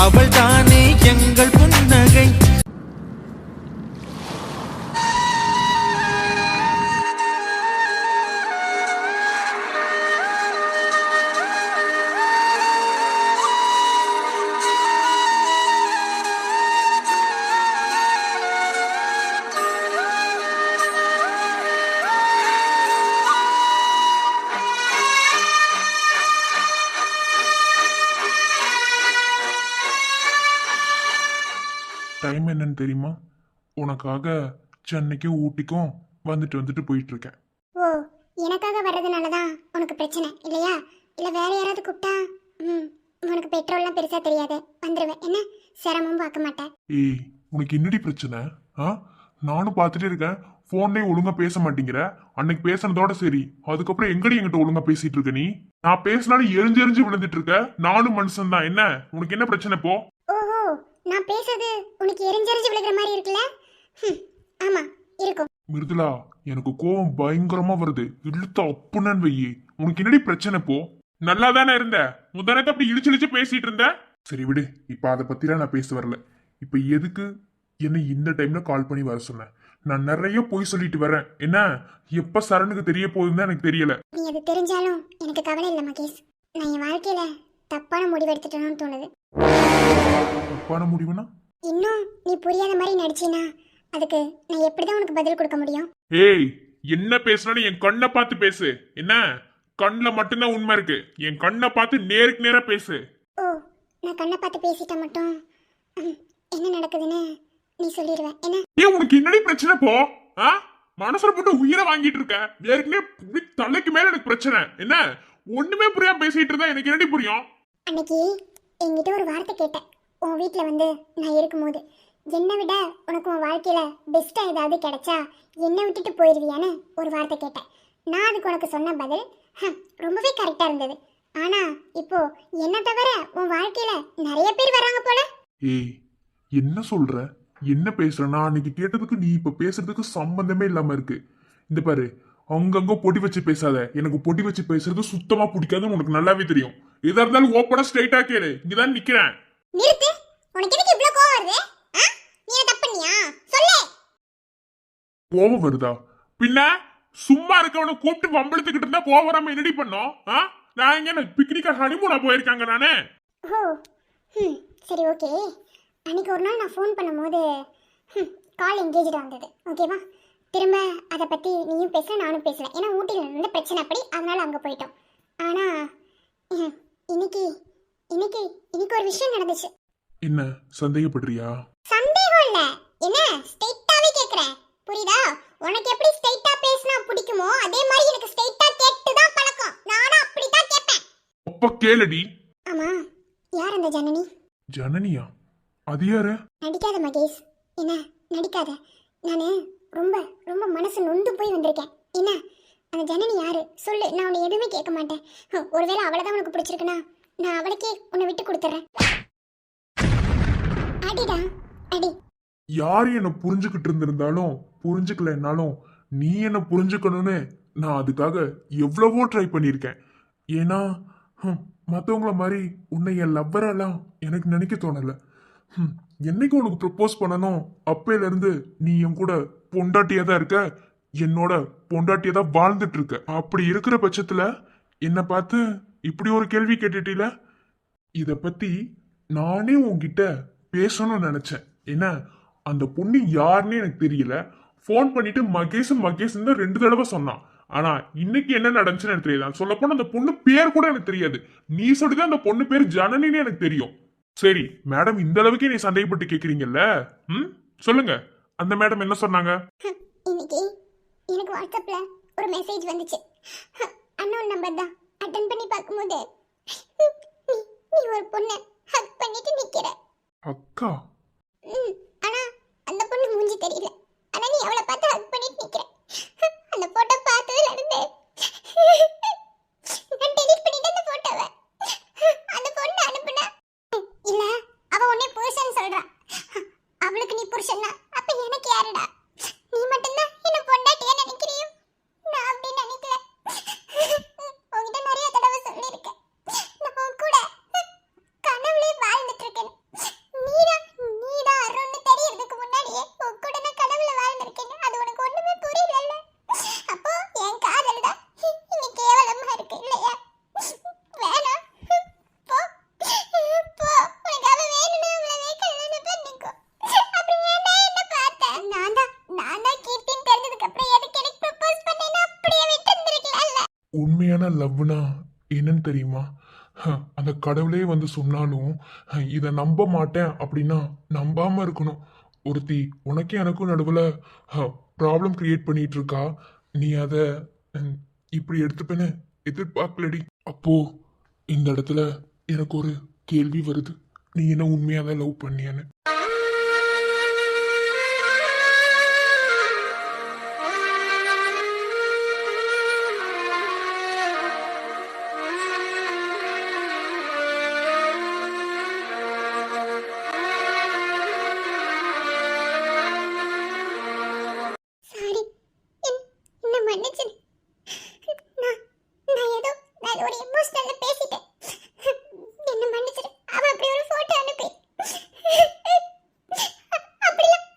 அவள் தானே எங்கள் புன்னகை. டைம் என்னன்னு தெரியுமா? உனக்காக சென்னைக்கும் ஊட்டிக்கும் வந்துட்டு போயிட்டு இருக்கேன். ஓ, எனக்காக வர்றதுனால தான் உனக்கு பிரச்சனை இல்லையா? இல்லை வேற யாராவது கூப்பிட்டா உனக்கு பெட்ரோல்லாம் பெருசாக தெரியாது, வந்துடுவேன். என்ன சிரமம் பார்க்க மாட்டேன். ஏய், உனக்கு என்னடி பிரச்சனை? நானும் பார்த்துட்டே இருக்கேன், ஃபோன்லேயே ஒழுங்கா பேச மாட்டேங்கிற. அன்னைக்கு பேசினதோட சரி, அதுக்கப்புறம் எங்கடி என்கிட்ட ஒழுங்கா பேசிட்டு இருக்க நீ? நான் பேசினாலும் எரிஞ்சு விழுந்துட்டு இருக்க. நானும் மனுஷன் தான், என்ன உனக்கு என்ன பிரச்சனை போ? ஓஹோ, நான் பேசுறது உனக்கு எரிஞ்செரிஞ்சு விழுகிற மாதிரி இருக்குல்ல? ஆமா இருக்கும். மிருதுலா, எனக்கு கோவம் பயங்கரமா வருது. இழுத்த அப்புன்னு வையி. உனக்கு என்னடி பிரச்சனை போ? நல்லா தானே இருந்த, முதனத்தை அப்படி இழிச்சு பேசிட்டு இருந்த. சரி விடு, இப்ப அதை பத்திலாம் நான் பேச வரல. இப்ப எதுக்கு என்ன இந்த டைம்ல கால் பண்ணி வர சொன்னேன்? நான் நிறைய போய் சொல்லிட்டு வரேன். என்ன எப்ப சரணுக்கு தெரிய போகுதுன்னு எனக்கு தெரியல. நீ அது தெரிஞ்சாலும் எனக்கு கவலை இல்லை மகேஷ். நான் என் வாழ்க்கையில தப்பான முடிவு எடுத்துட்டேன்னு தோணுது. தப்பான முடிவுனா? இன்னும் நீ புரியாத மாதிரி நடிச்சினா அதுக்கு நான் எப்படிதான் உனக்கு பதில் கொடுக்க முடியும்? ஏய், என்ன பேசுறான்னு என் கண்ணை பார்த்து பேசு. என்ன கண்ணுல மட்டும்தான் உண்மை இருக்கு, என் கண்ணை பார்த்து நேருக்கு நேரா பேசு. ஓ, நான் கண்ணை பார்த்து பேசிட்டா மட்டும் என்ன நடக்குதுன்னு நீ சொல்லிடுவேன். என்ன ஏன் உனக்கு என்னடி பிரச்சனை போ? மனசுல போட்டு உயிரை வாங்கிட்டு இருக்க. ஏற்கனவே தலைக்கு மேல எனக்கு பிரச்சனை. என்ன ஒண்ணுமே புரியாம பேசிட்டு இருந்தா எனக்கு என்னடி புரியும்? அன்னைக்கு என்கிட்ட ஒரு வார்த்தை கேட்டேன். உன் வீட்டில் வந்து நான் இருக்கும்போது என்னை விட உனக்கு உன் வாழ்க்கையில பெஸ்டா ஏதாவது கிடைச்சா என்னை விட்டுட்டு போயிடுவியான்னு ஒரு வார்த்தை கேட்டேன். நான் அதுக்கு உனக்கு சொன்ன பதில் ரொம்பவே கரெக்டா இருந்தது. ஆனா இப்போ என்ன தவிர உன் வாழ்க்கையில நிறைய பேர் வராங்க போல. ஏய், என்ன சொல்ற? என்ன பேசுற? நான் அன்னைக்கு கேட்டதுக்கு நீ இப்ப பேசுறதுக்கு சம்பந்தமே இல்லாம இருக்கு. இந்த பாரு, அங்கங்க பொடி வச்சு பேசாத. எனக்கு பொடி வச்சு பேசுறது சுத்தமா பிடிக்காதுன்னு உனக்கு நல்லாவே தெரியும். எதா இருந்தாலும் ஓப்பனா ஸ்ட்ரைட்டா கேளு. இங்கதான் நிக்கிறேன். நிறுத்து. உனக்கு எதுக்கு இவ்ளோ கோவம் வருது? நீ என்ன தப்பு பண்ணியா? சொல்லு. கோவம் வருதா? பின்ன சும்மா இருக்கவனை கூப்பிட்டு வம்பளத்துக்கிட்டு இருந்தா கோவம் வராம என்னடி பண்ணோம்? நான் எங்க பிக்னிக்கா ஹனிமூனா போயிருக்காங்க நானே. ஓ, சரி ஓகே. அன்னைக்கு ஒரு நாள் நான் ஃபோன் பண்ணும்போது கால் எங்கேஜ்டாக வந்தது. ஓகேவா? திரும்ப அதை பற்றி நீயும் பேசல, நானும் பேசல. ஏன்னா ஊட்டியில் இருந்த பிரச்சனை அப்படி, அதனால அங்கே போயிட்டோம். ஆனால் இன்னைக்கு இன்னைக்கு இன்னைக்கு ஒரு விஷயம் நடந்துச்சு. என்ன சந்தேகப்படுறியா? சந்தேகம் இல்ல, என்ன ஸ்ட்ரைட்டாவே கேக்குறேன். புரியுதா? உனக்கு எப்படி ஸ்ட்ரைட்டா பேசினா பிடிக்குமோ அதே மாதிரி எனக்கு ஸ்ட்ரைட்டா கேட்டு தான் பழக்கம். நானும் அப்படி தான் கேட்பேன். அப்ப கேளுடி. ஆமா, யார் அந்த ஜனனி? ஜனனியா? அது யாரு? நடிக்காத மகேஷ், என்ன நடிக்காத. நானு ரொம்ப ரொம்ப மனசு நொந்து போய் வந்திருக்கேன். என்ன அந்த ஜனனி யாரு சொல்லு, நான் உன்னை எதுவுமே கேட்க மாட்டேன். ஒருவேளை அவளைதான் உனக்கு பிடிச்சிருக்குன்னா நான் அவளுக்கே உன்னை விட்டு கொடுத்துறேன். அடிடா அடி. யாரு என்ன புரிஞ்சுக்கிட்டு இருந்திருந்தாலும் புரிஞ்சுக்கலனாலும் நீ என்ன புரிஞ்சுக்கணும்னு நான் அதுக்காக எவ்வளவோ ட்ரை பண்ணியிருக்கேன். ஏன்னா மற்றவங்கள மாதிரி உன்னை என் லவ்வரெல்லாம் எனக்கு நினைக்க தோணல. என்னைக்கு உனக்கு ப்ரப்போஸ் பண்ணணும் அப்பையில இருந்து நீ என் கூட பொண்டாட்டியா தான் இருக்க, என்னோட பொண்டாட்டியா தான் வாழ்ந்துட்டு இருக்க. அப்படி இருக்கிற பட்சத்துல என்னை பார்த்து இப்படி ஒரு கேள்வி கேட்டுட்டீல. இத பத்தி நானே உன்கிட்ட பேசணும்னு நினைச்சேன். என்ன அந்த பொண்ணு யாருன்னு எனக்கு தெரியல. ஃபோன் பண்ணிட்டு மகேஷ் மகேஷ் தான் 2 தடவை சொன்னான். ஆனா இன்னைக்கு என்ன நடந்துச்சுன்னு எனக்கு தெரியாது. சொல்ல போனா அந்த பொண்ணு பேர் கூட எனக்கு தெரியாது. நீ சொல்லிதான் அந்த பொண்ணு பேர் ஜனனின்னு எனக்கு தெரியும். சரி மேடம், இந்த அளவுக்கு நீ சந்தேகப்பட்டு கேக்குறீங்கல்ல, சொல்லுங்க அந்த மேடம் என்ன சொன்னாங்க? இன்னைக்கு எனக்கு வாட்ஸ்அப்ல ஒரு மெசேஜ் வந்துச்சு. அன்னோன் நம்பர் தான். அட்டெண்ட் பண்ணி பார்க்கும்போது நீ ஒரு பொண்ணை ஹக் பண்ணிட்டு நிக்கிற. அக்கா? ஆனா அந்த பொண்ணு மூஞ்சி தெரியல. ஆனா நீ அவளை பார்த்து ஹக் பண்ணிட்டு நிக்கிற. அந்த போட்டோ பார்த்ததுல இருந்து நான் டெலீட் பண்ணிட்டேன் அந்த போட்டோவை. அந்த பொண்ணு அனுப்புனா இல்ல, அவ உன்னை புருஷன் சொல்றா. அவளுக்கு நீ புருஷன்னா அப்ப எனக்கு யாருடா? நீ மட்டும்தான் என்ன பொண்டாட்டியா நினைக்கிறியோ? நான் அப்படி நினைக்கல. உன்கிட்ட நிறைய தடவை சொல்லியிருக்கேன், நான் கூட கனவுலயே வாழ்ந்துட்டு இருக்கேன். உண்மையான லவ்னா என்னன்னு தெரியுமா? அந்த கடவுளே வந்து சொன்னாலும் இதை நம்ப மாட்டேன் அப்படின்னா நம்பாம இருக்கணும். ஒருத்தி உனக்கே எனக்கும் நடுவில் ப்ராப்ளம் கிரியேட் பண்ணிட்டு இருக்கா. நீ அதை இப்படி எடுத்துப்பேன்னு எதிர்பார்க்கலடி. அப்போ இந்த இடத்துல எனக்கு ஒரு கேள்வி வருது, நீ என்ன உண்மையாக தான் லவ் பண்ணியான்னு. சாரி, என்ன மன்னிச்சிடு. நான் நான் ஏதோ ஒரு எமோஷனல்ல பேசிட்டேன். என்ன மன்னிச்சிடு. அவ அப்படி ஒரு போட்டோ அனுப்பி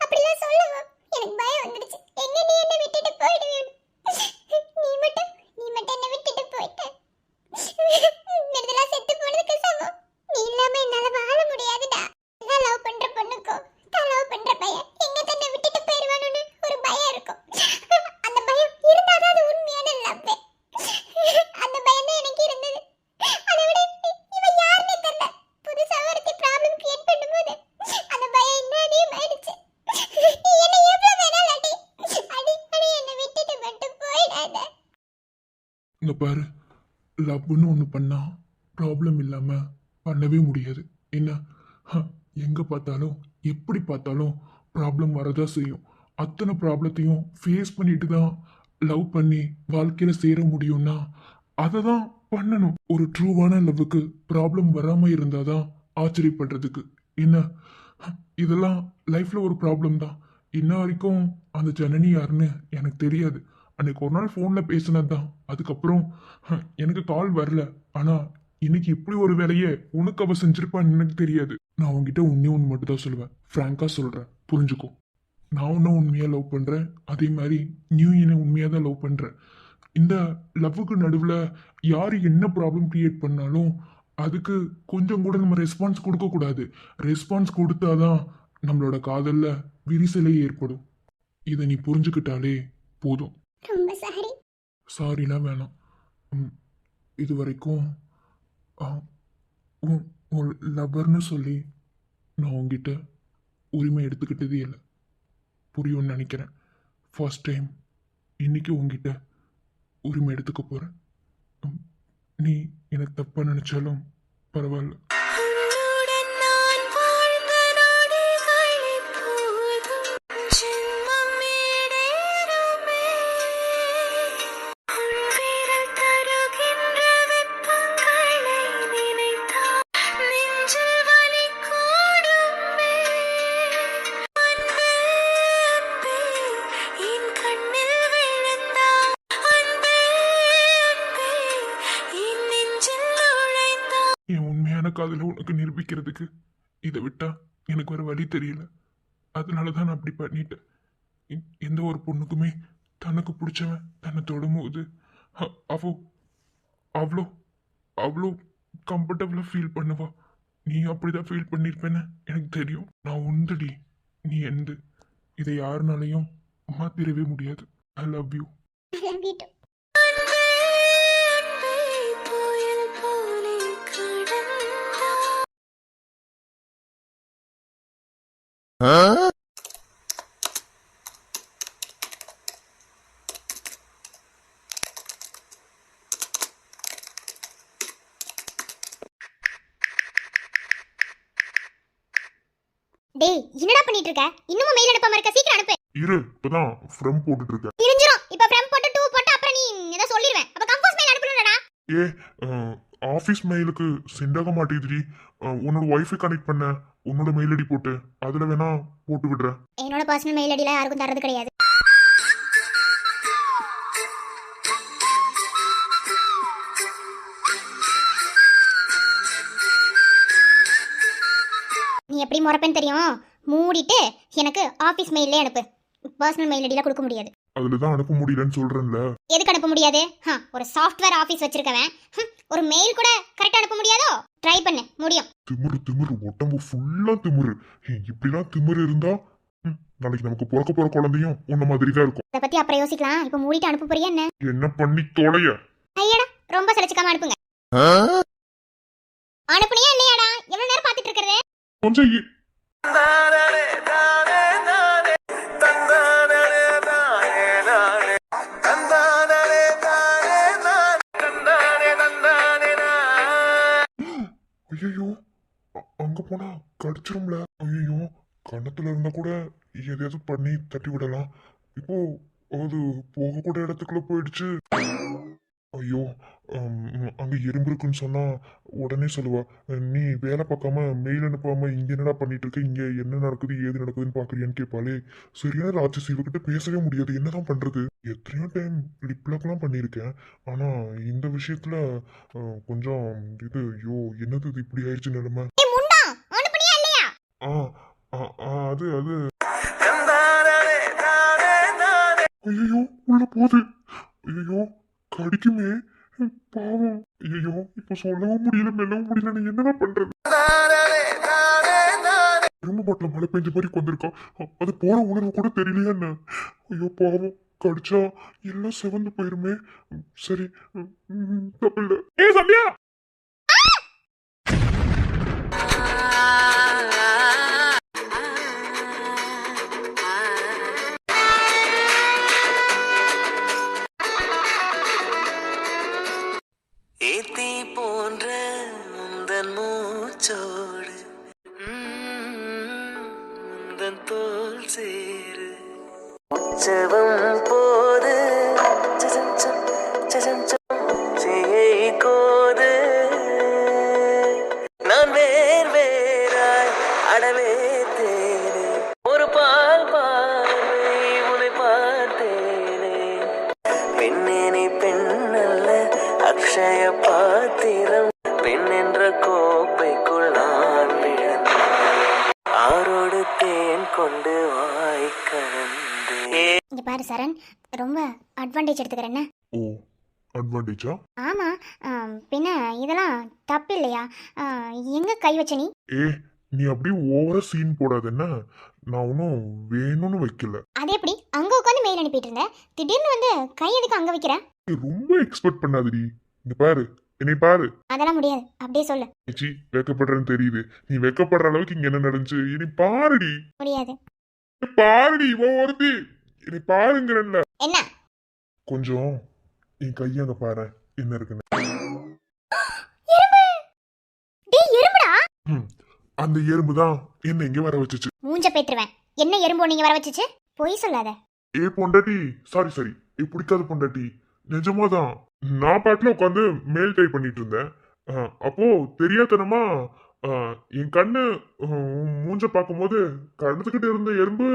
அப்படிலாம் சொல்லவா எனக்கு பயம் வந்துடுச்சு. எங்க நீ என்ன விட்டுட்டு போயிடுவேன். நீ மட்டும் என்ன விட்டுட்டு போயிட்ட. இதெல்லாம் செத்து போனதுக்கு சமம். நீ இல்லாம என்னால வாழ முடியாதுடா. நான் லவ் பண்ற பொண்ணுக்கும் நான் லவ் பண்ற பையன் எங்க தன்னை விட்டுட்டு போயிடுவானோன்னு ஒரு பயம் இருக்கும். அந்த பயம் இருந்தாதான் அது உண்மையான லவ். அந்த பயம் தான் எனக்கு இருந்தது. அதை விட இவ யாருன்னே தெரியல. புதுசா ஒருத்தி ப்ராப்ளம் கிரியேட் பண்ணும்போது அந்த பயம் இன்னும் அதிகமாயிடுச்சு. நீ என்ன எவ்வளவு வேணாலும் அடி என்னை விட்டுட்டு மட்டும் போயிடாத. இங்க பாரு, லவ்னு ஒன்று பண்ணா ப்ராப்ளம் இல்லாமல் பண்ணவே முடியாது. என்ன, எங்கே பார்த்தாலும் எப்படி பார்த்தாலும் ப்ராப்ளம் வரதான் செய்யும். அத்தனை ப்ராப்ளத்தையும் ஃபேஸ் பண்ணிட்டு தான் லவ் பண்ணி வாழ்க்கையில் சேர முடியும்னா அதை தான் பண்ணணும். ஒரு ட்ரூவான லவ்வுக்கு ப்ராப்ளம் வராமல் இருந்தால் தான் ஆச்சரியப்படுறதுக்கு. என்ன, இதெல்லாம் லைஃப்பில் ஒரு ப்ராப்ளம் தான். இன்ன வரைக்கும் அந்த ஜனனி யாருன்னு எனக்கு தெரியாது. அன்னைக்கு ஒரு நாள் ஃபோனில் பேசினது தான். அதுக்கப்புறம் எனக்கு கால் வரல. ஆனால் இன்னைக்கு இப்படி ஒரு வேலையை உனக்கு அவ செஞ்சிருப்பான்னு எனக்கு தெரியாது. நான் உன்கிட்ட ஒன்னே ஒன்று மட்டும் தான் சொல்லுவேன், ஃப்ராங்காக சொல்கிறேன், புரிஞ்சுக்கோ. நான் உன்னை உண்மையாக லவ் பண்ணுறேன், அதே மாதிரி நீ என்னை உண்மையாக தான் லவ் பண்ணுறேன். இந்த லவ்வுக்கு நடுவில் யார் என்ன ப்ராப்ளம் கிரியேட் பண்ணாலும் அதுக்கு கொஞ்சம் கூட நம்ம ரெஸ்பான்ஸ் கொடுக்கக்கூடாது. ரெஸ்பான்ஸ் கொடுத்தாதான் நம்மளோட காதலில் விரிசலே ஏற்படும். இதை நீ புரிஞ்சுக்கிட்டாலே போதும். ரொம்ப சாரி. சாரிலாம் வேணாம். இது வரைக்கும் உன் லவ்வர்னு சொல்லி நான் உங்ககிட்ட உரிமை எடுத்துக்கிட்டதே இல்லை. புரியும்னு நினைக்கிறேன். ஃபர்ஸ்ட் டைம் இன்னைக்கு உங்ககிட்ட உரிமை எடுத்துக்க போகிறேன். நீ எனக்கு தப்பாக நினச்சாலும் பரவாயில்ல. உன்னுடன் நான் வாழ்ந்த நொடிகள் இப்போதும் ஜென்மம் ஈடேறுமே. உன் விரல் தருகின்ற வெப்பங்களை நினைத்தால் நெஞ்சில் வலி கூடுமே. அன்பே, அன்பே, என் கண்ணில் விழுந்தாய். அன்பே, அன்பே, என் நெஞ்சில் நுழைந்தாய். என் உண்மையான காதலை உனக்கு நிரூபிக்கிறதுக்கு இதை விட்டா எனக்கு வேற வழி தெரியல. அதனால தான் நான் அப்படி பண்ணிட்டேன். எந்த ஒரு பொண்ணுக்குமே தனக்கு பிடிச்சவன் தன்னை தொடும்போது அவ அவ்வளோ அவ்வளோ கம்ஃபர்டபுளாக ஃபீல் பண்ணுவா. நீ அப்படிதான் ஃபீல் பண்ணியிருப்பேன்னு எனக்கு தெரியும். நான் உண்டுடி, நீ எந்து. இதை யாருனாலையும் மாத்திரவே முடியாது. I love you. I love you too. அன்பே, அன்பே, புயல் போலே கடந்தாய். டேய், என்னடா பண்ணிட்டு இருக்க? இன்னும் மெயில் அனுப்பாம இருக்க? சீக்கிரம் அனுப்பு. இரு, இப்பதான் ஃப்ரம் போட்டுட்டு இருக்கேன். தெரிஞ்சிரும். இப்ப ஃப்ரம் போட்டு 2 போட்டு அப்புறம் நீ ஏதோ சொல்லிடுவேன். அப்ப கம்போஸ் மெயில் அனுப்பணும்டா. ஏ, ஆஃபீஸ் மெயிலுக்கு சென்ட் ஆக மாட்டேங்குதுடி. உன்னோட ஒய்ஃபை கனெக்ட் பண்ண, உன்னோட மெயில் ஐடி போட்டு அதுல வேணா போட்டு விடுறேன். என்னோட பர்சனல் மெயில் ஐடில யாருக்கும் தரது கிடையாது. நீ எப்படி முறைப்பேன்னு தெரியும். மூடிட்டு எனக்கு ஆஃபீஸ் மெயிலே அனுப்பு. பர்சனல் மெயில் ஐடியில் கொடுக்க முடியாது. அதுல தான் அனுப்ப முடியலன்னு சொல்றேன்ல. எதுக்கு அனுப்ப முடியாது? ஒரு சாஃப்ட்வேர் ஆஃபீஸ் வச்சிருக்கவன் ஒரு மெயில் கூட கரெக்டாக அனுப்ப முடியாதோ? ட்ரை பண்ணு, முடியும். திமிரு உடம்பு ஃபுல்லா திமிரு. இப்படிலாம் திமிரு இருந்தா நாளைக்கு நமக்கு பிறக்க போற குழந்தையும் உன்ன மாதிரி தான் இருக்கும். இதை பத்தி அப்புறம் யோசிக்கலாம். இப்போ மூடிட்டு அனுப்ப போறியா என்ன? என்ன பண்ணி தொலைய? ஐயடா ரொம்ப சலிச்சுக்காம அனுப்புங்க. அனுப்புனியா இல்லையாடா? எவ்வளவு நேரம் பாத்துட்டு இருக்கிறது? கொஞ்சம் ஐயோ, அங்க போனா கடிச்சிரும்ல. ஐயோ, கண்ணத்துல இருந்தா கூட எதையாவது பண்ணி தட்டி விடலாம். இப்போ அது போகக்கூட இடத்துக்குள்ள போயிடுச்சு. ஐயோ, அங்க எறும்பு இருக்குன்னு சொன்னா உடனே சொல்லுவா, நீ வேலை பார்க்காம மெயில் அனுப்பாம இங்க என்னடா பண்ணிட்டு இருக்க, இங்க என்ன நடக்குது ஏது நடக்குதுன்னு பாக்குறியான்னு கேட்பாளே. சரியான ராட்சசி, இவகிட்ட பேசவே முடியாது. என்னதான் பண்றது? எத்தனையோ டைம் லிப்லாக்லாம் பண்ணியிருக்கேன். ஆனா இந்த விஷயத்துல கொஞ்சம் இது, ஐயோ என்னது இது, இப்படி ஆயிடுச்சு நிலைமை. ஏய் முண்டா, அனுப்புனியா இல்லையா? ஆ ஆ, ஆ, அது அது ஐயோ, உள்ள போகுது. ஐயோ, கடிக்குமே, பாவம். ஐயோ, இப்ப சொல்லவும் முடியல, மெல்லவும் முடியல. நீ என்னதான் பண்றது? எறும்பு பாட்டில மழை பெஞ்ச மாதிரி கொண்டிருக்கான். அது போற உணர்வு கூட தெரியலையா என்ன? ஐயோ, பாவம். கடிச்சா எல்லாம் செவந்து போயிருமே. சரி, தப்பில்ல. ஏ சந்தியா, ஏத்தி போன்ற முந்தன் மூச்சோடு முந்தன் தோல் சேரு உற்சவம் போது சஜம் சஜம் செய்யை கோது நான் வேறாய் அடவே தேனே ஒரு பால் பார்வை உன்னை பார்த்தேனே பெண்ணே நீ பெண்ணல்ல அக்ஷய பாத்திரம் பெண் என்ற கோப்பைக்குள் நான் விழுந்தேன் ஆரோடு தேன் கொண்டு வாய் கலந்தேன். இங்க பாரு சரண், ரொம்ப அட்வான்டேஜ் எடுத்துக்கிறேன்னு. ஓ, அட்வான்டேஜா? ஆமா, பின்ன இதெல்லாம் தப்பு இல்லையா? எங்க கை வச்ச நீ? ஏ, நீ அப்படியே ஓவரா சீன் போடாத என்ன? நான் ஒன்றும் வேணும்னு வைக்கல. அது எப்படி அங்க உட்காந்து மெயில் அனுப்பிட்டு இருந்த, திடீர்னு வந்து கை எதுக்கு அங்க வைக்கிற? நீ ரொம்ப எக்ஸ்பெக்ட் பண்ணாதடி. இங்க பாரு, என்னை பாரு. அதெல்லாம் முடியாது, அப்படியே சொல்லு. சி, வெக்கப்படுறேன்னு தெரியுது. நீ வெக்கப்படுற அளவுக்கு இங்க என்ன நடந்துச்சு? என்னை பாருடி, முடியாது. பாருடி. இவ ஒருத்தி, என்னை பாருங்கிறல்ல. என்ன? கொஞ்சம் என் கையை அங்க பாரு, என்ன இருக்குன்னு. எறும்பு! டேய் எறும்புடா! அந்த எறும்பு தான் என்ன இங்க வர வச்சுச்சு. மூஞ்ச பேத்துருவேன். என்ன எறும்பு நீங்க வர வச்சுச்சு? பொய் சொல்லாத. ஏ பொண்டாட்டி, சாரி சாரி, ஏ பிடிக்காத பொண்டாட்டி, நிஜமாதான். நான் பாட்டுல உட்காந்து மெயில் டைப் பண்ணிட்டு இருந்தேன். அப்போ தெரியாதனமா என் கண்ணு மூஞ்ச பார்க்கும்போது கடந்துகிட்டு இருந்த எறும்பு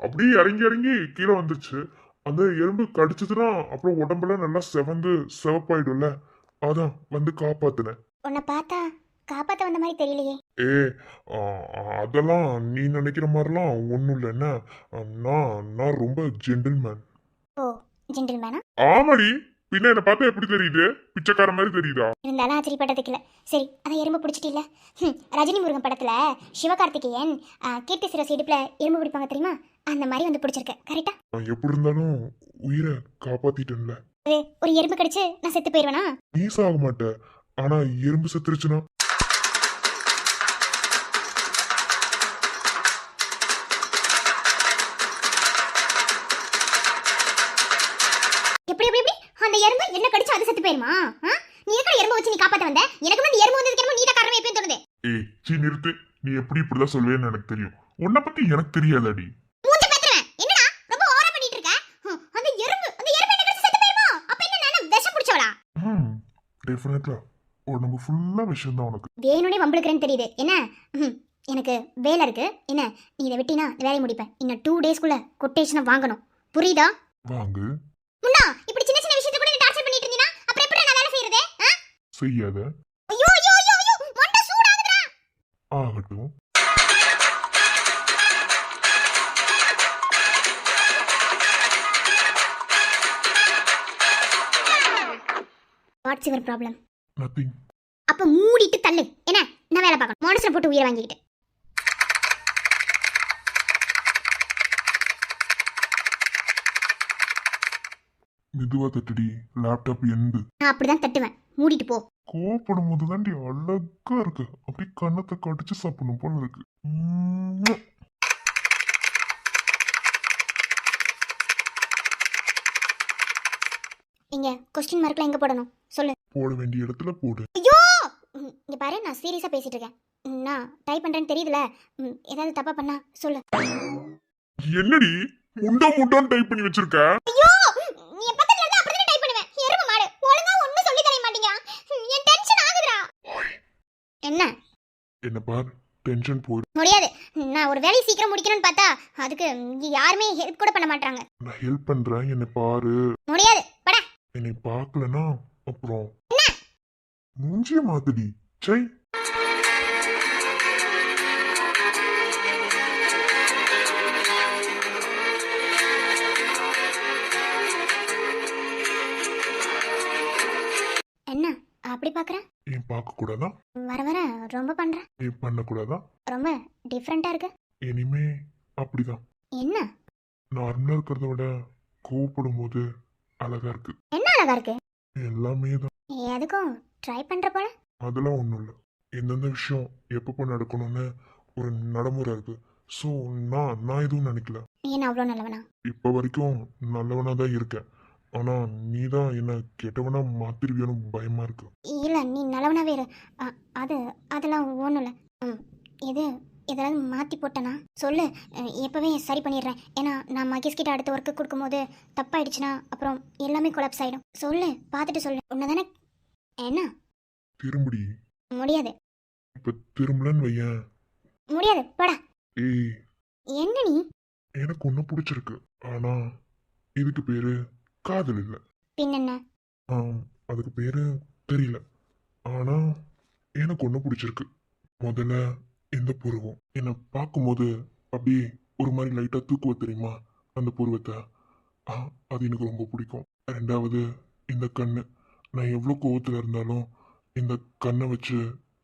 அப்படியே இறங்கி இறங்கி கீழே வந்துருச்சு. அந்த எறும்பு கடிச்சதுன்னா அப்புறம் உடம்பெல்லாம் நல்லா சிவப்பாயிடும்ல, அதான் வந்து காப்பாத்துனேன். உன்னை பார்த்தா காப்பாத்த வந்த மாதிரி தெரியலையே. ஏ, அதெல்லாம் நீ நினைக்கிற மாதிரிலாம் ஒன்றும் இல்லை. என்ன, நான் ரொம்ப ஜென்டில்மேன். ஓ, ஜென்டில்மேனா? ஆமாடி, பின்ன என்ன பார்த்தா எப்படி தெரியுது? பிச்சைக்கார மாதிரி தெரியுதா? இருந்தாலும் ஆச்சரியப்பட்டதுக்கு இல்ல. சரி, அதான் எறும்பு பிடிச்சிட்டில்ல. ரஜினி முருகன் படத்துல சிவகார்த்திகேயன் கீர்த்தி சுரேஷ் இடுப்புல எறும்பு பிடிப்பாங்க தெரியுமா? அந்த மாதிரி வந்து பிடிச்சிருக்கு. கரெக்டா? நான் எப்படி இருந்தாலும் உயிரை காப்பாத்திட்டேன்ல. ஒரு எறும்பு கடிச்சு நான் செத்து போயிருவேனா? நீ சாக மாட்ட, ஆனா எறும்பு செத்துருச்சுன்னா? எப்படி எப்படி எப்படி அந்த எறும்பு என்ன கடிச்சு அது செத்து போயிருமா? நீ எதுக்கு எறும்பு வச்சு நீ காப்பாத்த வந்த? எனக்கு வந்து எறும்பு வந்ததுக்கு என்னமோ நீ தான் காரணம் எப்பயும் தோணுது. ஏய், சீ நிறுத்து. நீ எப்படி இப்படிலாம் சொல்வேன்னு எனக்கு தெரியும். உன்னை பத்தி எனக்கு தெரியாதடி. மூஞ்ச பேத்துறேன். என்னடா ரொம்ப ஓவரா பண்ணிட்டு இருக்க? அந்த எறும்பு என்ன கடிச்சு செத்து போயிருமா? அப்ப என்ன நானே விஷம் குடிச்சவளா? டெஃபினெட்லா உடம்பு ஃபுல்லா விஷயம் தான் உனக்கு. வேணுனே வம்பிழுக்கிறேன்னு தெரியுது. என்ன? எனக்கு வேலை இருக்கு. என்ன, நீ இதை விட்டினா வேலையை முடிப்பேன். இன்னும் 2 டேஸ்க்குள்ள கொட்டேஷனை வாங்கணும். புரியுதா? வாங்கு. முன்னா, இப்படி சின்ன சின்ன விஷயத்தை கூட நீ டார்ச்சர் பண்ணிட்டு இருந்தீனா அப்புறம் எப்படி நான் வேலை செய்யறது? செய்யாத. ஐயோ ஐயோ ஐயோ ஐயோ, மண்ட சூடாகுதுடா. ஆகட்டும். What's your problem? நத்திங். அப்ப மூடிட்டு தள்ளு. என்ன, நான் வேலை பார்க்கணும். மனசுல போட்டு உயிரை வாங்கிக்கிட்டு. மெதுவா தட்டுடி. லேப்டாப் எந்து. நான் அப்படிதான் தட்டுவேன், மூடிட்டு போ. கோவப்படும் போது தாண்டி அழகா இருக்கு. அப்படியே கண்ணத்தை கடிச்சு சாப்பிடணும் போல இருக்கு. இங்க கொஸ்டின் மார்க்லாம் எங்க போடணும் சொல்லு. போட வேண்டிய இடத்துல போடு. ஐயோ இங்க பாரு, நான் சீரியஸா பேசிட்டு இருக்கேன். நான் டைப் பண்றேன்னு தெரியுதுல. ஏதாவது தப்பா பண்ணா சொல்லு. என்னடி முண்டா முண்டான்னு டைப் பண்ணி வச்சிருக்க? ஐயோ நீ பக்கத்துல இருந்து அப்படியே டைப் பண்ணுவேன். எருமை மாடு ஒழுங்கா ஒண்ணும் சொல்லி தர மாட்டீங்க. என் டென்ஷன் ஆகுதுடா. என்ன என்ன பார், டென்ஷன் போயிடும். முடியாது. நான் ஒரு வேலையை சீக்கிரம் முடிக்கணும்னு பார்த்தா அதுக்கு யாருமே ஹெல்ப் கூட பண்ண மாட்டாங்க. நான் ஹெல்ப் பண்றேன், என்னை பாரு. முடியாது பட. என்னை பார்க்கலனா அப்புறம் மூஞ்சிய மாத்துடி. சை. என்ன அப்படி பாக்குற? ஏன் பார்க்க கூடாதா? வர வர ரொம்ப பண்ற. ஏன் பண்ண கூடாதா? ரொம்ப டிஃபரெண்டா இருக்கு. இனிமே அப்படிதான். என்ன நார்மலா இருக்கிறத விட கோவப்படும் போது அழகா இருக்கு. என்ன அழகா இருக்கு? எல்லாமே தான். எதுக்கும் ட்ரை பண்ற போல. அதெல்லாம் ஒண்ணும் இல்லை. எந்தெந்த விஷயம் எப்பப்போ நடக்கணும்னு ஒரு நடைமுறை இருக்கு. ஸோ நான் எதுவும் நினைக்கல. என்ன அவ்வளோ நல்லவனா? இப்போ வரைக்கும் நல்லவனா தான் இருக்கேன். ஆனா நீ தான் என்ன கெட்டவனா மாத்திருவியோன்னு பயமா இருக்கு. இல்ல நீ நல்லவனாவே இரு. அதெல்லாம் ஒன்றும் இல்லை. இது எதாவது மாற்றி போட்டேனா சொல்லு. எப்போவே சரி பண்ணிடுறேன். ஏன்னா நான் மகேஷ் கிட்ட அடுத்த ஒர்க்கு கொடுக்கும்போது தப்பாயிடுச்சுன்னா அப்புறம் எல்லாமே கொலாப்ஸ் ஆகிடும். சொல்லு, பார்த்துட்டு சொல்லு. உன்னை தானே. என்ன திரும்படி. முடியாது. இப்ப திரும்பலன்னு வையேன். முடியாது படா. ஏய் என்ன நீ? எனக்கு ஒன்றும் பிடிச்சிருக்கு. ஆனா இதுக்கு பேரு காதல் இல்லை. பின்னென்ன? அதுக்கு பேரு தெரியல. ஆனா எனக்கு ஒன்றும் பிடிச்சிருக்கு. முதல்ல இந்த புருவம் என்னை பார்க்கும்போது அப்படியே ஒரு மாதிரி லைட்டா தூக்குவ தெரியுமா அந்த புருவத்தை. அது எனக்கு ரொம்ப பிடிக்கும். ரெண்டாவது இந்த கண்ணு. நான் எவ்வளோ கோவத்தில் இருந்தாலும் இந்த கண்ணை வச்சு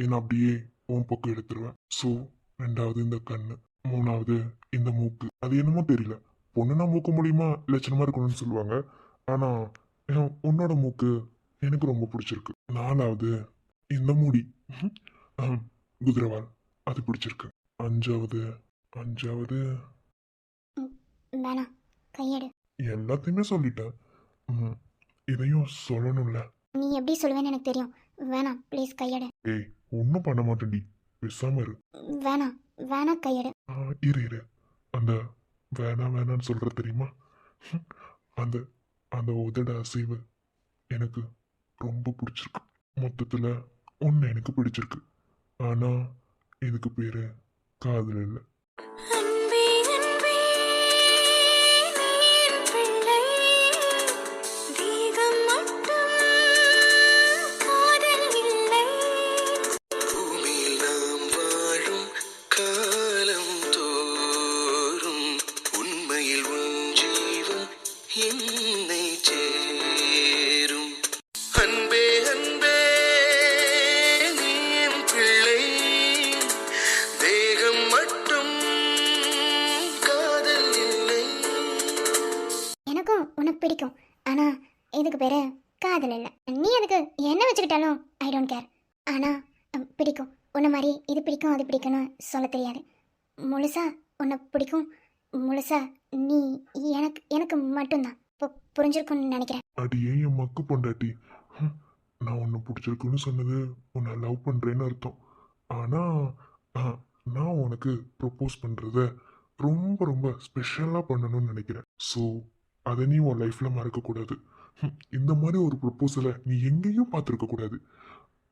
என்னை அப்படியே உன் பக்கம் எடுத்துருவேன். ஸோ ரெண்டாவது இந்த கண்ணு. மூணாவது இந்த மூக்கு. அது என்னமோ தெரியல, பொண்ணுனா மூக்க முடியுமா லட்சணமா இருக்கணும்னு சொல்லுவாங்க. ஆனா உன்னோட மூக்கு எனக்கு ரொம்ப பிடிச்சிருக்கு. நாலாவது இந்த முடி, குதிரவால், அது பிடிச்சிருக்கு. அஞ்சாவது வேணாம், கையெடு. எல்லாத்தையுமே சொல்லிட்டேன். இதையும் சொல்லணும்ல. நீ எப்படி சொல்லுவேன்னு எனக்கு தெரியும். வேணாம் ப்ளீஸ், கையெடு. ஏய் ஒன்றும் பண்ண மாட்டேன்டி, பேசாம இரு. வேணாம் வேணாம், கையெடு. இரு. அந்த வேணான்னு சொல்ற தெரியுமா, அந்த அந்த உதட அசைவு எனக்கு ரொம்ப பிடிச்சிருக்கு. மொத்தத்துல ஒன்று எனக்கு பிடிச்சிருக்கு. ஆனா இதுக்கு பேரு காதல் இல்லை. பிடிக்கும், ஆனா இதுக்கு பேரு காதல் இல்லை. நீ அதுக்கு என்ன வச்சுக்கிட்டாலும் ஐ டோன்ட் கேர். ஆனா பிடிக்கும். உன்ன மாதிரி இது பிடிக்கும் அது பிடிக்கும்னு சொல்ல தெரியாது. முழுசா உன்னை பிடிக்கும். முழுசா நீ எனக்கு மட்டும்தான். புரிஞ்சிருக்கும்னு நினைக்கிறேன். அடியே என் மக்கு பொண்டாட்டி, நான் உன்னை பிடிச்சிருக்குன்னு சொன்னது உன்னை லவ் பண்றேன்னு அர்த்தம். ஆனா நான் உனக்கு ப்ரப்போஸ் பண்றத ரொம்ப ரொம்ப ஸ்பெஷலா பண்ணணும்னு நினைக்கிறேன். ஸோ அதை நீ உன் லைஃப்ல மறக்கக்கூடாது. இந்த மாதிரி ஒரு ப்ரப்போசலை நீ எங்கேயும் பார்த்துருக்க கூடாது.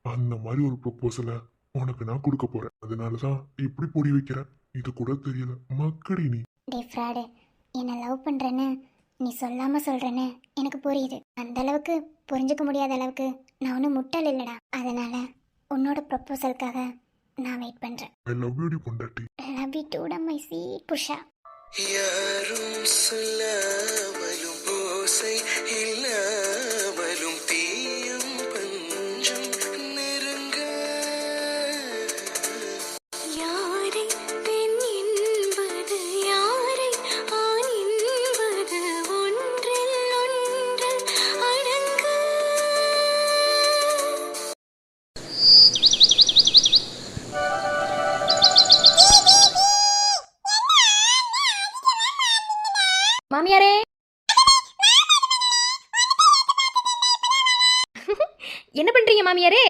அந்த மாதிரி ஒரு ப்ரப்போசலை உனக்கு நான் கொடுக்க போறேன். அதனாலதான் இப்படி பொடி வைக்கிறேன். இது கூட தெரியல மக்கடி நீ. டே ஃப்ராடு, என்னை லவ் பண்றேன்னு நீ சொல்லாம சொல்றேன்னு எனக்கு புரியுது. அந்த அளவுக்கு புரிஞ்சுக்க முடியாத அளவுக்கு நான் ஒன்றும் முட்டாள் இல்லடா. அதனால உன்னோட ப்ரப்போசலுக்காக நான் வெயிட் பண்றேன். ஐ லவ் யூ பொண்டாட்டி. லவ் யூ டூ டா மை ஸ்வீட் புஷா. யாரும் சொல்லாமலும் ஓசை இல்லாமலும் தீயும் பஞ்சம் நெருங்க யாரை பெண் என்பது யாரை ஆண் என்பது ஒன்றில் ஒன்று மாமியாரே என்ன பண்றீங்க மாமியாரே?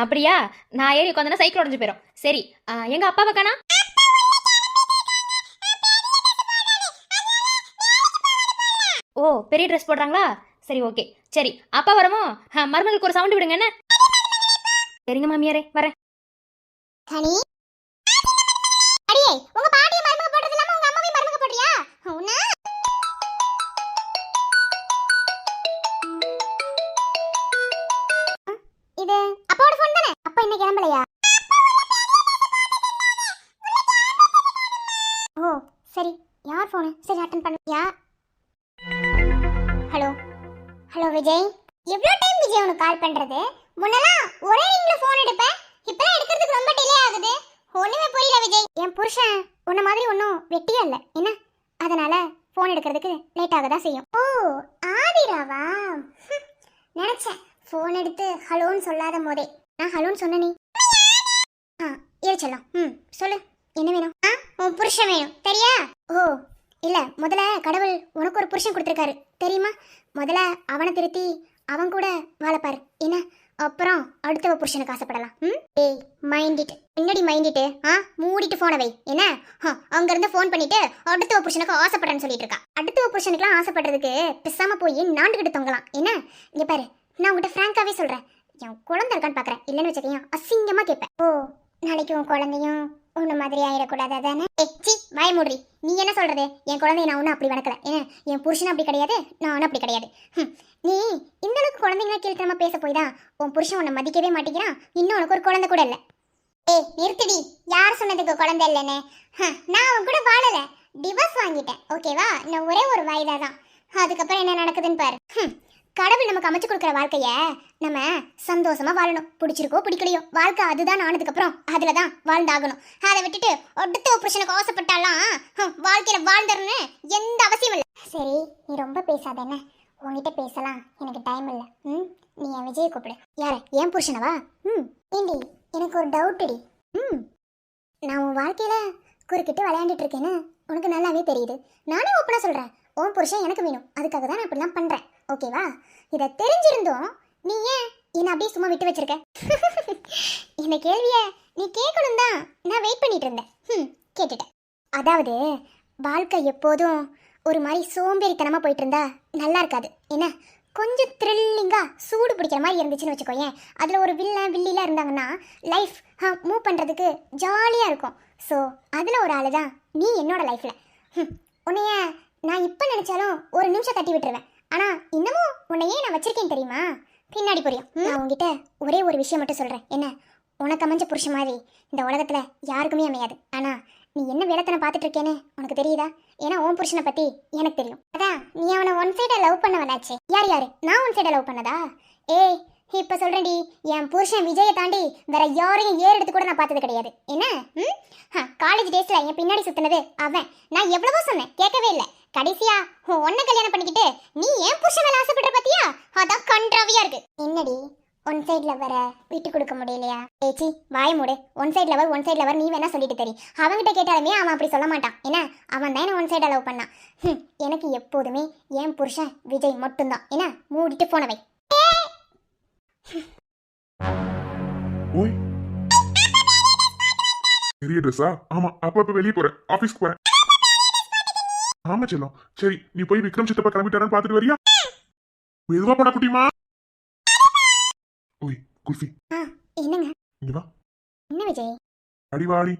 அப்படியா? நான் ஏறி உட்காந்தனா சைக்கிள் உடஞ்சு போயிடும். சரி, எங்க அப்பாவை காணா? ஓ, பெரிய ட்ரெஸ் போடுறாங்களா? சரி, ஓகே. சரி, அப்பா வரமோ மருமகளுக்கு ஒரு சவுண்ட் விடுங்க என்ன? சரிங்க மாமியாரே, வரேன். கனி அடியே உங்க பாட்டிய மருமக போடுறது இல்லாம உங்க அம்மாவை மருமக போடுறியா? உன்ன இது அப்பாவோட ஃபோன் தானே? அப்பா இன்னும் கிளம்பலையா? ஓ சரி, யார் ஃபோனு? சரி அட்டெண்ட் பண்ணியா? ஹலோ ஹலோ விஜய், எவ்வளவு டைம் விஜய் உனக்கு கால் பண்றது? முன்னலாம் ஒரே ரிங்ல ஃபோன் எடுப்பேன், இப்பலாம் எடுக்கிறதுக்கு ரொம்ப டிலே ஆகுது. ஒண்ணுமே புரியல விஜய். என் புருஷன் உன்ன மாதிரி ஒன்றும் வெட்டியா இல்லை என்ன, அதனால ஃபோன் எடுக்கிறதுக்கு லேட் ஆக தான் செய்யும். ஓ ஆதிராவா? நினைச்சேன் ஃபோன் எடுத்து ஹலோன்னு சொல்லாத போதே. நான் ஹலோன்னு சொன்ன நீ ஏறிச்சலாம். சொல்லு, என்ன வேணும்? உன் புருஷன் வேணும் தெரியா? ஓ இல்ல, முதல்ல கடவுள் உனக்கு ஒரு புருஷன் கொடுத்துருக்காரு தெரியுமா? முதல்ல அவனை திருத்தி அவன் கூட வாழப்பாரு என்ன, அப்புறம் அடுத்தவ புருஷனுக்கு ஆசைப்படலாம். ஏய் மைண்டிட்டு என்னடி மைண்டிட்டு? மூடிட்டு போன வை என்ன. அங்க இருந்து ஃபோன் பண்ணிட்டு அடுத்தவ புருஷனுக்கு ஆசைப்படுறேன்னு சொல்லிட்டு இருக்கா. அடுத்தவ புருஷனுக்குலாம் ஆசைப்படுறதுக்கு பிசாம போய் நாண்டுகிட்டு தொங்கலாம் என்ன. இங்க பாரு, நான் உங்ககிட்ட ஃப்ராங்காவே சொல்றேன், என் குழந்தை இருக்கான்னு பாக்குறேன், இல்லைன்னு வச்சுக்கையும் அசிங்கமா கேட்பேன். ஓ நாளைக்கு உன் குழந்தையும் உன்ன மாதிரி ஆயிடக்கூடாது அதானே? சி வாய மூடுறி. நீ என்ன சொல்றது? என் குழந்தைய நான் ஒன்றும் அப்படி வளர்க்கல ஏன்னா, என் புருஷனும் அப்படி கிடையாது, நானும் அப்படி கிடையாது. நீ இந்த அளவுக்கு குழந்தைங்களா கீழ்த்தனமா பேச போய் தான் உன் புருஷன் உன்னை மதிக்கவே மாட்டேங்கிறான். இன்னும் உனக்கு ஒரு குழந்தை கூட இல்லை. ஏய் நிறுத்தடி, யார் சொன்னதுக்கு குழந்தை இல்லைன்னு? நான் அவன் கூட வாழல, டிவோர்ஸ் வாங்கிட்டேன் ஓகேவா? நான் ஒரே ஒரு வயதா தான், அதுக்கப்புறம் என்ன நடக்குதுன்னு பாரு. கடவுள் நமக்கு அமைச்சு கொடுக்குற வாழ்க்கைய நம்ம சந்தோஷமா வாழணும். பிடிச்சிருக்கோ பிடிக்கலையோ, வாழ்க்கை அதுதான் ஆனதுக்கப்புறம் அதில் தான் வாழ்ந்தாகணும். அதை விட்டுட்டு அடுத்த புருஷனுக்கு ஆசைப்பட்டாலாம் வாழ்க்கையில வாழ்ந்துறன்னு எந்த அவசியம் இல்லை. சரி நீ ரொம்ப பேசாத என்ன, உங்ககிட்ட பேசலாம் எனக்கு டைம் இல்லை. நீ என் விஜயை கூப்பிடு. யார? என் புருஷனவா? ஏண்டி எனக்கு ஒரு டவுட்டுடி. நான் உன் வாழ்க்கையில குறுக்கிட்டு விளையாண்டுட்டு இருக்கேன்னு உனக்கு நல்லாவே தெரியுது. நானே ஓப்பனா சொல்றேன், உன் புருஷன் எனக்கு வேணும், அதுக்காக தான் நான் இப்படிலாம் பண்றேன் ஓகேவா? இதை தெரிஞ்சிருந்தோம் நீ ஏன் என்ன அப்படியே சும்மா விட்டு வச்சிருக்க? இந்த கேள்விய நீ கேட்கணும் தான் நான் வெயிட் பண்ணிட்டு இருந்தேன். கேட்டுட்டேன். அதாவது வாழ்க்கை எப்போதும் ஒரு மாதிரி சோம்பேறித்தனமா போயிட்டு இருந்தா நல்லா இருக்காது என்ன. கொஞ்சம் த்ரில்லிங்கா சூடு பிடிக்கிற மாதிரி இருந்துச்சுன்னு வச்சுக்கோயேன், அதுல ஒரு வில்லிலாம் இருந்தாங்கன்னா லைஃப் மூவ் பண்றதுக்கு ஜாலியா இருக்கும். ஸோ அதுல ஒரு ஆளு தான் நீ என்னோட லைஃப்ல. உன்னைய நான் இப்ப நினைச்சாலும் ஒரு நிமிஷம் தட்டி விட்டுருவேன். ஆனா இன்னமும் உன்னையே நான் வச்சிருக்கேன் தெரியுமா? பின்னாடி புரியும். நான் உங்ககிட்ட ஒரே ஒரு விஷயம் மட்டும் சொல்றேன் என்ன, உனக்கு அமைஞ்ச புருஷன் மாதிரி இந்த உலகத்துல யாருக்குமே அமையாது. ஆனா நீ என்ன வேலைத்தனை பார்த்துட்டு இருக்கேன்னு உனக்கு தெரியுதா? ஏன்னா உன் புருஷனை பத்தி எனக்கு தெரியும். அதான் நீ அவனை ஒன் சைடா லவ் பண்ண வந்தாச்சு. யாரு நான் ஒன் சைடா லவ் பண்ணதா? ஏய் இப்ப சொல்றேன்டி, என் புருஷன் விஜயை தாண்டி வேற யாரையும் ஏறு எடுத்து கூட நான் பார்த்தது கிடையாது என்ன. காலேஜ் டேஸ்ல என் பின்னாடி சுத்தினது அவன். நான் எவ்வளவோ சொன்னேன், கேட்கவே இல்லை. கடைசியா உன்னை கல்யாணம் பண்ணிக்கிட்டு நீ ஏன் புருஷன் மேல ஆசைப்படுற பத்தியா? அதான் கன்றாவியா இருக்கு. என்னடி ஒன் சைட் லவ்வரை விட்டு கொடுக்க முடியலையா? ஏச்சி வாய மூடு. ஒன் சைட் லவர் நீ வேணா சொல்லிட்டு தெரி. அவன்கிட்ட கேட்டாலுமே அவன் அப்படி சொல்ல மாட்டான் என்ன. அவன் தான் என்ன ஒன் சைடா லவ் பண்ணான். எனக்கு எப்போதுமே என் புருஷன் விஜய் மட்டும்தான் என்ன. மூடிட்டு போனவை. ஓய் பெரிய ட்ரெஸ்ஸா? ஆமா, அப்ப வெளியே போறேன், ஆபீஸ்க்கு போறேன். ஆமா செல்லம், சரி நீ போய் விக்ரம் சித்தப்பா கிளம்பிட்டாரான்னு பாத்துட்டு வரியா? மெதுவா போடா குட்டிமா. ஓய் குல்ஃபி. என்னங்க? இங்க வா. என்ன விஜய்? அடி வாடி.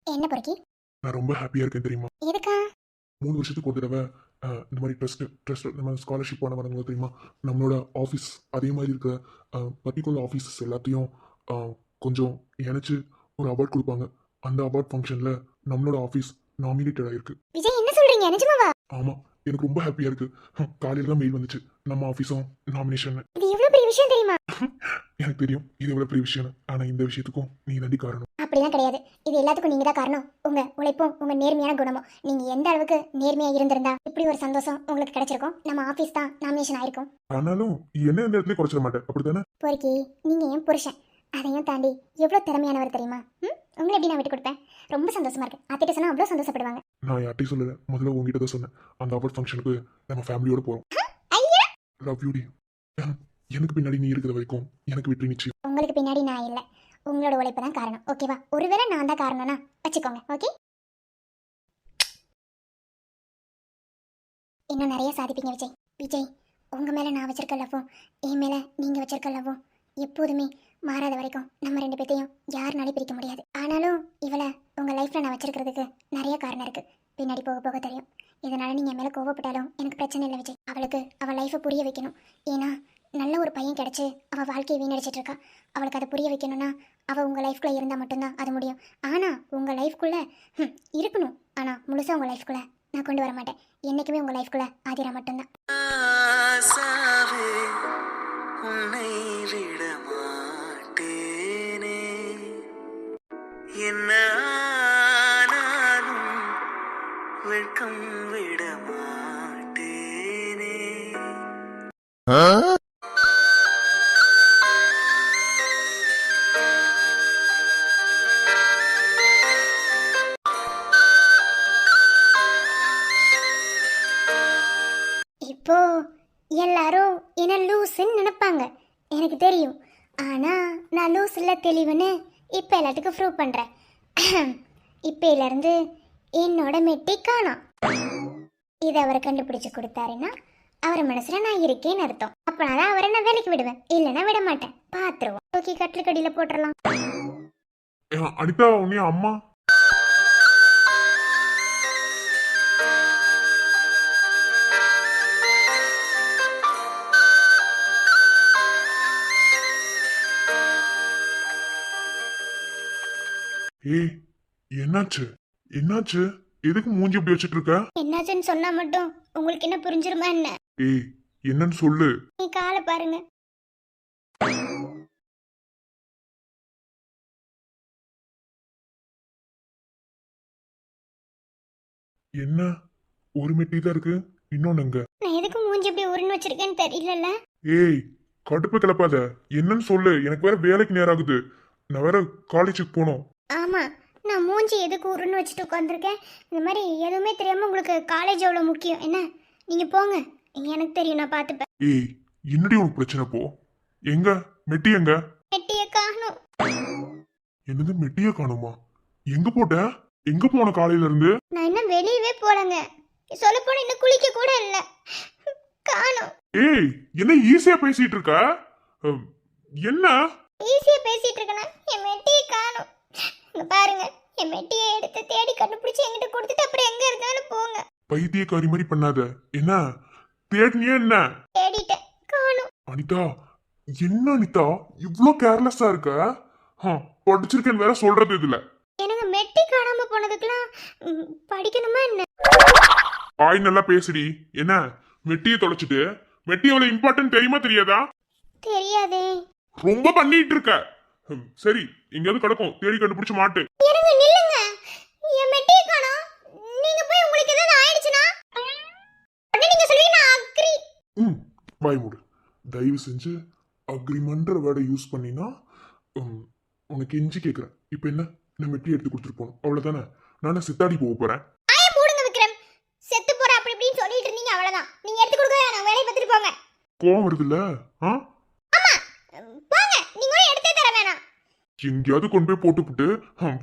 என்ன பொறுக்கி? நான் ரொம்ப ஹாப்பியா இருக்கேன் தெரியுமா? எதுக்கா? 3 வருஷத்துக்கு ஒரு தடவை இந்த மாதிரி ட்ரஸ்ட் இந்த மாதிரி ஸ்காலர்ஷிப் போன வரவங்க தெரியுமா, நம்மளோட ஆஃபீஸ் அதே மாதிரி இருக்கிற பர்டிகுலர் ஆஃபீஸஸ் எல்லாத்தையும் கொஞ்சம் இணைச்சு ஒரு அவார்ட் கொடுப்பாங்க. அந்த அவார்ட் ஃபங்க்ஷன்ல நம்மளோட ஆஃபீஸ் நாமினேட்டட் ஆயிருக்கு. விஜய் என்ன சொல்றீங்க, நிஜமாவா? ஆமா, எனக்கு ரொம்ப ஹாப்பியா இருக்கு. காலையில தான் மெயில் வந்துச்சு, நம்ம ஆஃபீஸும் நாமினேஷன். இது எவ்வளவு பெரிய விஷயம் தெரியுமா? எனக்கு தெரியும் இது எவ்வளவு பெரிய விஷயம். ஆனா இந்த விஷயத்துக்கும் நீ தாண்டி காரணம். அப்படிலாம் கிடையாது. இது எல்லாத்துக்கும் நீங்க தான் காரணம். உங்க உழைப்பும் உங்க நேர்மையான குணமும். நீங்க எந்த அளவுக்கு நேர்மையா இருந்திருந்தா இப்படி ஒரு சந்தோஷம் உங்களுக்கு கிடைச்சிருக்கும். நம்ம ஆபீஸ் தான் நாமினேஷன் ஆயிருக்கும். ஆனாலும் என்ன இந்த இடத்துல குறைச்சிட மாட்டேன், அப்படித்தானே? பொறுக்கி, நீங்க என் புருஷன். அதையும் தாண்டி எவ்வளவு திறமையானவர் தெரியுமா? உங்களை எப்படி நான் விட்டு கொடுப்பேன்? ரொம்ப சந்தோஷமா இருக்கு. அத்திட்ட சொன்னா அவ்வளவு சந்தோஷப்படுவாங்க. நான் யார்ட்டையும் சொல்லல, முதல்ல உங்ககிட்ட தான் சொன்னேன். அந்த அவார்ட் ஃபங்க்ஷனுக்கு நம்ம ஃபேமிலியோட போறோம். லவ் யூ டி. எனக்கு பின்னாடி நீ இருக்கிற வரைக்கும் எனக்கு வெற்றி நிச்சயம். உங்களுக்கு பின்னாடி நான் இல்ல, உங்களோட உழைப்பு தான் காரணம். ஓகேவா? ஒருவேளை நான் தான் காரணம்னா வச்சுக்கோங்க. ஓகே, இன்னும் நிறைய சாதிப்பீங்க விஜய். விஜய், உங்க மேல நான் வச்சிருக்க லவ்வும் என் மேல நீங்க வச்சிருக்க லவ்வும் எப்போதுமே மாறாத வரைக்கும் நம்ம ரெண்டு பேத்தையும் யாருனாலும் பிரிக்க முடியாது. ஆனாலும் இவளை உங்க லைஃப்ல நான் வச்சிருக்கிறதுக்கு நிறைய காரணம் இருக்கு. பின்னாடி போக போக தெரியும். இதனால நீங்க என் மேல கோவப்பட்டாலும் எனக்கு பிரச்சனை இல்லை விஜய். அவளுக்கு அவள் லைஃபை புரிய வைக்கணும். ஏன்னா நல்ல ஒரு பையன் கிடைச்சு அவள் வாழ்க்கையை வீணடிச்சிட்டு இருக்கா. அவளுக்கு அதை புரிய வைக்கணும்னா அவள் உங்கள் லைஃப்குள்ளே இருந்தால் மட்டும்தான் அது முடியும். ஆனால் உங்கள் லைஃப்குள்ளே இருக்கணும். ஆனால் முழுசாக உங்கள் லைஃப்குள்ளே நான் கொண்டு வர மாட்டேன். என்றைக்குமே உங்கள் லைஃப்குள்ளே ஆதிரா மட்டும்தான். ஆசாவே உன்னை விட மாட்டேனே, என்ன ஆனாலும் வெட்கம் விட மாட்டேனே. இப்போ எல்லாரும் என்ன லூசுன்னு நினைப்பாங்க, எனக்கு தெரியும். ஆனால் நான் லூஸ் இல்லை, தெளிவுன்னு இப்போ எல்லாத்துக்கும் ப்ரூவ் பண்ணுறேன். இப்போலேருந்து என்னோட மெட்டி காணோம். இதை அவர் கண்டுபிடிச்சு கொடுத்தாருன்னா அவர் மனசுல நான் இருக்கேன்னு அர்த்தம். அப்பனால அவரை நான் வேலைக்கு விடுவேன், இல்லைன்னா விட மாட்டேன். பாத்துருவோம். ஓகே, கட்டில் கடியில போட்டுடலாம். அனிதா, உன்னைய அம்மா. ஏய், என்னாச்சு என்னாச்சு? எதுக்கு மூஞ்சி அப்படி வச்சிட்டு இருக்க? என்னாச்சுன்னு சொன்னா மட்டும் உங்களுக்கு என்ன புரிஞ்சிருமா என்ன? ஏய், என்னன்னு சொல்லு. நீ காலை பாருங்க. என்ன, ஒரு மெட்டி தான் இருக்கு, இன்னொன்னுங்க. நான் எதுக்கு மூஞ்சி அப்படி உருன்னு வச்சிருக்கேன்னு தெரியல. ஏய், கடுப்பு கிளப்பாத. என்னன்னு சொல்லு, எனக்கு வேற வேலைக்கு நேரம் ஆகுது. நான் வேற காலேஜுக்கு போகணும். ஆமா, நான் மூஞ்சி எதுக்கு உருன்னு வச்சுட்டு உட்காந்துருக்கேன்? இந்த மாதிரி எதுவுமே தெரியாம உங்களுக்கு காலேஜ் எவ்வளோ முக்கியம் என்ன? நீங்க போங்க, எனக்கு தெரியும், நான் பார்த்துப்பேன். ஏய், என்னடி உனக்கு பிரச்சனை? போ. எங்க மெட்டி? எங்க மெட்டியை காணும். என்னது, மெட்டிய காணுமா? எங்க போட்ட? எங்க போன காலையில இருந்து? நான் இன்னும் வெளியவே போலங்க. சொல்ல போன இன்னும் குளிக்க கூட இல்ல. காணும். ஏய், என்ன ஈஸியா பேசிட்டு இருக்க? என்ன ஈஸியா பேசிட்டு இருக்கனா? என் மெட்டியை காணும். இங்க பாருங்க, என் மெட்டியை எடுத்து தேடி கண்டுபிடிச்சு என்கிட்ட கொடுத்துட்டு அப்புறம் எங்க இருந்தாலும் போங்க. பைத்தியக்காரி மாதிரி பண்ணாத. என்ன தேடினியா? என்ன தேடிட்டேன், காணும். அனிதா, என்ன அனிதா இவ்ளோ கேர்லெஸ்ஸா இருக்க? படிச்சிருக்கேன் வேற சொல்றது இதுல. எனக்கு மெட்டி காணாம போனதுக்கெல்லாம் படிக்கணுமா என்ன? ஆய், நல்லா பேசுடி. என்ன மெட்டியை தொலைச்சிட்டு? மெட்டி எவ்வளவு இம்பார்ட்டன்ட் தெரியுமா தெரியாதா? தெரியாதே. ரொம்ப பண்ணிட்டு இருக்க. சரி, எங்கேயாவது கிடக்கும், தேடி கண்டுபிடிச்சு மாட்டு. எனக்கு நில்லுங்க, என் மெட்டியை காணோம். நீங்க போய் உங்களுக்கு ஏதாவது ஆயிடுச்சுனா உடனே நீங்க சொல்லுவீங்க நான் அக்ரி. வாய் மூடு. தயவு செஞ்சு அக்ரிமெண்ட்ற வேர்டை யூஸ் பண்ணினா உனக்கு எஞ்சி கேட்குறேன். இப்போ என்ன, நான் மெட்டி எடுத்து கொடுத்துட்டு போகணும், அவ்வளோதானே? நான் சித்தாடி போக போறேன். ஆயே மூடுங்க விக்ரம். செத்து போற அப்படி இப்படின்னு சொல்லிட்டு இருந்தீங்க, அவ்வளவுதான். நீங்க எடுத்து கொடுங்க, நான் வேலையை பார்த்துட்டு போங்க. கோவம் வருதுல்ல? ஆமா, போங்க. நீங்க எடுத்தே தர வேணாம். எங்கேயாவது கொண்டு போய் போட்டுப்புட்டு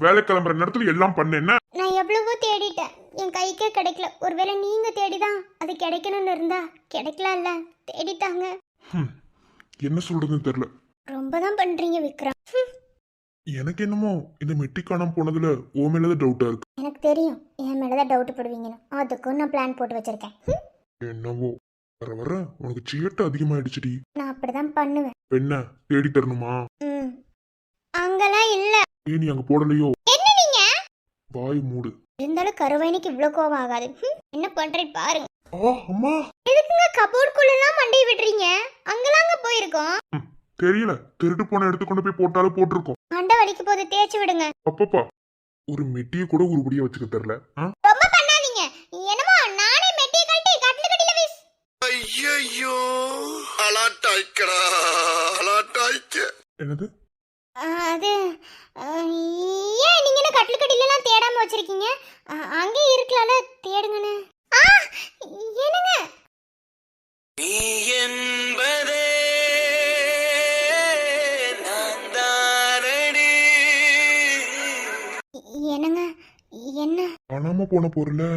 வேலை கிளம்புற நேரத்துல எல்லாம் பண்ணேன்னா? நான் எவ்வளவோ தேடிட்டேன், என் கைக்கே கிடைக்கல. ஒருவேளை நீங்க தேடிதான் அது கிடைக்கணும்னு இருந்தா கிடைக்கல. தேடிட்டாங்க. என்ன சொல்றதுன்னு தெரியல. ரொம்ப தான் பண்றீங்க விக்ரம். எனக்கு என்னமோ இந்த மெட்டி காணாம போனதுல ஓ மேலதான் டவுட்டா இருக்கு. எனக்கு தெரியும் என் மேலதான் டவுட் போடுவீங்கன்னு. அதுக்கும் நான் பிளான் போட்டு வச்சிருக்கேன். என்னவோ வர வர உனக்கு சேட்டை அதிகமாயிடுச்சுடி. நான் அப்படிதான் பண்ணுவேன். என்ன தேடி தரணுமா? அங்கெல்லாம் இல்ல. நீ அங்க போடலையோ? என்ன நீங்க? வாய் மூடு. இருந்தாலும் கருவாயினிக்கு இவ்வளவு கோவம் ஆகாது. என்ன பண்றேன் பாருங்க. அம்மா, எதுக்குங்க கபோர்டுக்குள்ள எல்லாம் மண்டையை விடுறீங்க? அங்கலாங்க போயிருக்கோம். தெரியல, திருட்டு போன எடுத்து கொண்டு போய் போட்டாலும் போட்டிருக்கோம். மண்டை வலிக்கு போது தேய்ச்சி விடுங்க. அப்பப்பா, ஒரு மெட்டியை கூட உருப்படியா வச்சுக்க தெரியல. ரொம்ப பண்ணாதீங்க. என்னமோ நானே மெட்டியை கழட்டி கட்டில கட்டில வீஸ். ஐயோ அலாட்டாய்க்கடா அலாட்டாய்க்க. என்னது? அது ஏன் நீங்க என்ன கட்டில கட்டிலலாம் தேடாம வச்சிருக்கீங்க? அங்கே இருக்கலாம்ல, தேடுங்கன்னு. என்னங்க நீ என்பதே நான் தானடி. என்னங்க என்ன காணாம போன பொருளை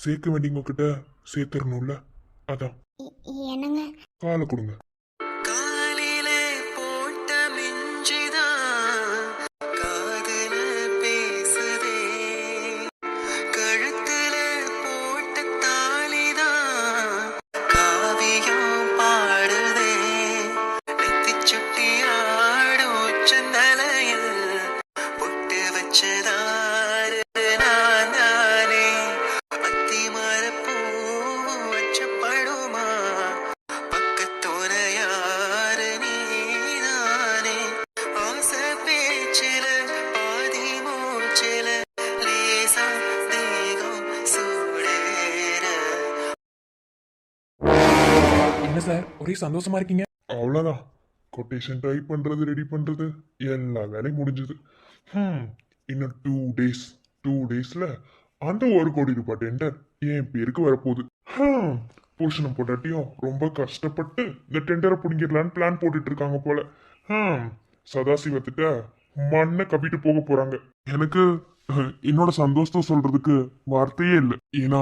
சேர்க்க வேண்டியவங்க கிட்ட சேர்த்துடணும்ல, அதான். என்னங்க காலை கொடுங்க. காலிலே போட்ட மிஞ்சிதான் காதுல பேசுதே, கழுத்துல போட்ட தாலிதான் காவியம் பாடுதே, நெத்திச் சுட்டியாடும் செந்தலையில் பொட்டு வச்சதாரு நான் தானே, அத்தி மரப்பூ வச்சப்படுமா பக்கத்தோர யாரு நீதானே, ஆசை பேச்சில பாதி மூச்சில லேசா தேகம் சூடேற. என்ன சார் ஒரே சந்தோஷமா இருக்கீங்க? அவ்வளோதான். கொட்டேஷன் டைப் பண்றது, ரெடி பண்றது, எல்லா வேலையும் முடிஞ்சது. இன்னும் 2 டேஸ்ல அந்த 1 கோடி ரூபாய் டெண்டர் என் பேருக்கு வரப்போகுது. புருஷனும் பொண்டாட்டியும் ரொம்ப கஷ்டப்பட்டு இந்த டெண்டரை பிடிங்கிடலான்னு பிளான் போட்டுட்டு இருக்காங்க போல. சதாசிவத்திட்ட மண்ணை கப்பிட்டு போக போறாங்க. எனக்கு என்னோட சந்தோஷத்தை சொல்றதுக்கு வார்த்தையே இல்லை. ஏன்னா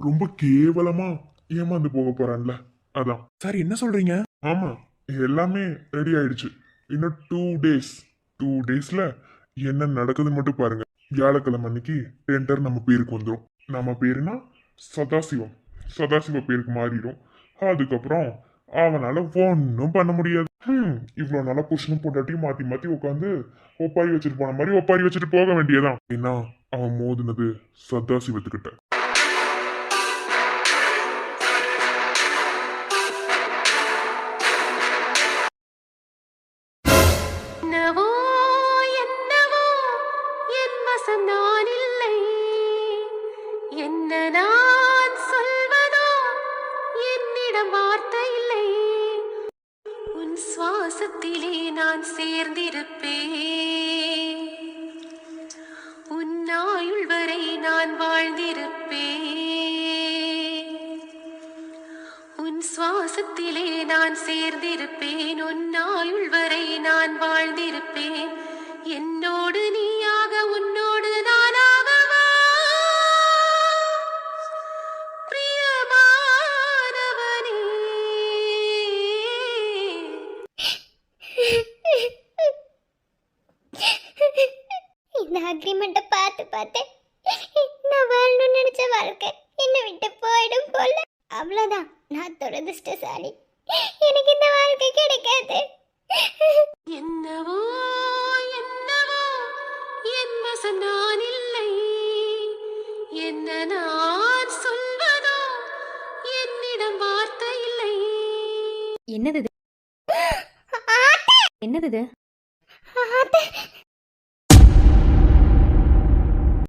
ரொம்ப கேவலமா ஏமாந்து போக போறான்ல, அதான். சார் என்ன சொல்றீங்க? ஆமா, எல்லாமே ரெடி ஆயிடுச்சு. இன்னும் 2 டேஸ்ல என்ன நடக்குதுன்னு மட்டும் பாருங்க. வியாழக்கிழமை அன்னைக்கு டெண்டர் நம்ம பேருக்கு வந்துடும். நம்ம பேருனா சதாசிவம், சதாசிவ பேருக்கு மாறிடும். அதுக்கப்புறம் அவனால ஒன்றும் பண்ண முடியாது. இவ்வளோ நாளா புருஷனும் பொண்டாட்டியும் மாத்தி மாத்தி உட்காந்து ஒப்பாரி வச்சுட்டு போன மாதிரி ஒப்பாரி வச்சுட்டு போக வேண்டியதான். ஏன்னா அவன் மோதினது சதாசிவத்துக்கிட்ட. என்னவோ என்னவோ என் வசம் நான் இல்லை, என்ன நான் சொல்வதோ என்னிடம் வார்த்தை இல்லை, உன் சுவாசத்திலே நான் சேர்ந்திருப்பேன், உன் ஆயுள் வரை நான் வாழ்ந்திருப்பேன், உன் சுவாசத்திலே நான் சேர்ந்திருப்பேன், உன் ஆயுள் வரை நான் வாழ்ந்திருப்பேன், என்னோடு நீயாக உன்னோடு நானாகவா பிரியமானவனே. இந்த அக்ரிமெண்ட்டை பார்த்து பார்த்து நான் வாழணும்னு நினைச்ச வாழ்க்கை என்னை விட்டு போயிடும் போல. அவ்வளோதான், நான் துரதிர்ஷ்டசாலி. எனக்கு இந்த வாழ்க்கை கிடைக்காது. என்னவோ என்னவோ என் வசம் நான் இல்லை, என்ன நான் சொல்வதோ என்னிடம் வார்த்தை இல்லை. என்னது இது? என்னது இது?